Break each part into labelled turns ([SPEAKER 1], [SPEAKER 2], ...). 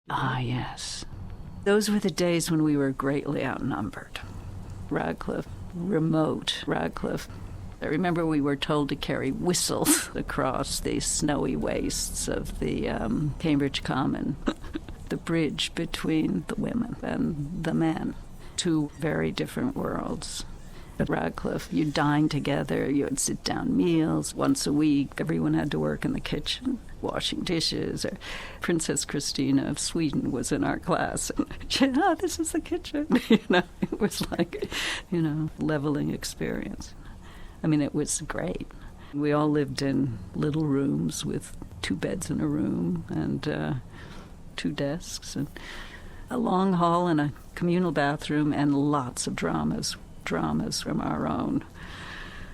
[SPEAKER 1] Ah, yes. Those were the days when we were greatly outnumbered. Radcliffe, remote Radcliffe. I remember we were told to carry whistles across the snowy wastes of the Cambridge Common, the bridge between the women and the men, two very different worlds. At Radcliffe, you'd dine together, you would sit down meals once a week. Everyone had to work in the kitchen, washing dishes. Or Princess Christina of Sweden was in our class. And she said, oh, this is the kitchen. It was like, leveling experience. I mean, it was great. We all lived in little rooms with 2 beds in a room and 2 desks and a long hall and a communal bathroom and lots of dramas from our own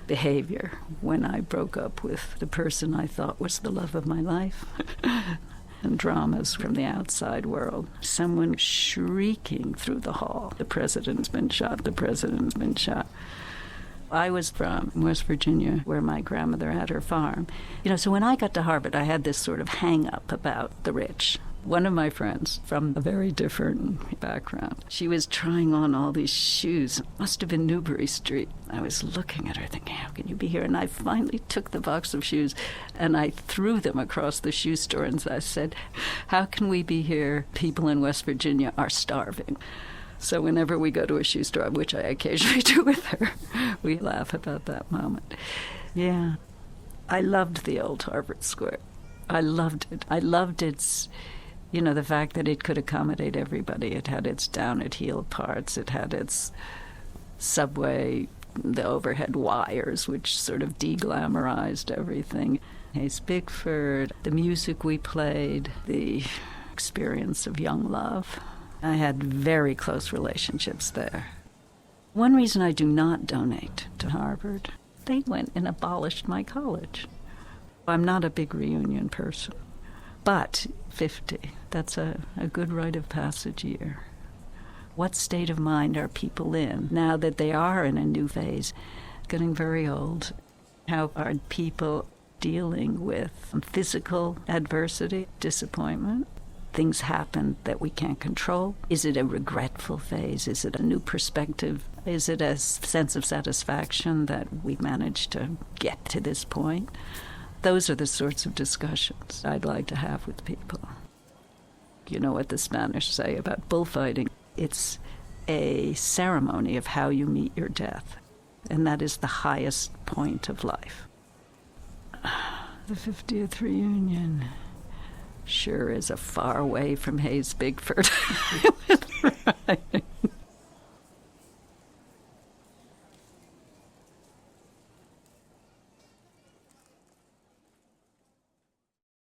[SPEAKER 1] behavior when I broke up with the person I thought was the love of my life. And dramas from the outside world. Someone shrieking through the hall, the president's been shot, the president's been shot. I was from West Virginia, where my grandmother had her farm. So when I got to Harvard, I had this sort of hang-up about the rich. One of my friends from a very different background, she was trying on all these shoes. It must have been Newbury Street. I was looking at her thinking, how can you be here? And I finally took the box of shoes and I threw them across the shoe store and I said, how can we be here? People in West Virginia are starving. So whenever we go to a shoe store, which I occasionally do with her, we laugh about that moment. Yeah. I loved the old Harvard Square. I loved it. I loved its, the fact that it could accommodate everybody. It had its down-at-heel parts. It had its subway, the overhead wires, which sort of de-glamorized everything. Hayes Bigford, the music we played, the experience of young love. I had very close relationships there. One reason I do not donate to Harvard, they went and abolished my college. I'm not a big reunion person, but 50, that's a good rite of passage year. What state of mind are people in now that they are in a new phase, getting very old? How are people dealing with physical adversity, disappointment? Things happen that we can't control. Is it a regretful phase? Is it a new perspective? Is it a sense of satisfaction that we've managed to get to this point? Those are the sorts of discussions I'd like to have with people. You know what the Spanish say about bullfighting? It's a ceremony of how you meet your death, and that is the highest point of life. The 50th reunion sure is a far way from Hayes Bigford. Right.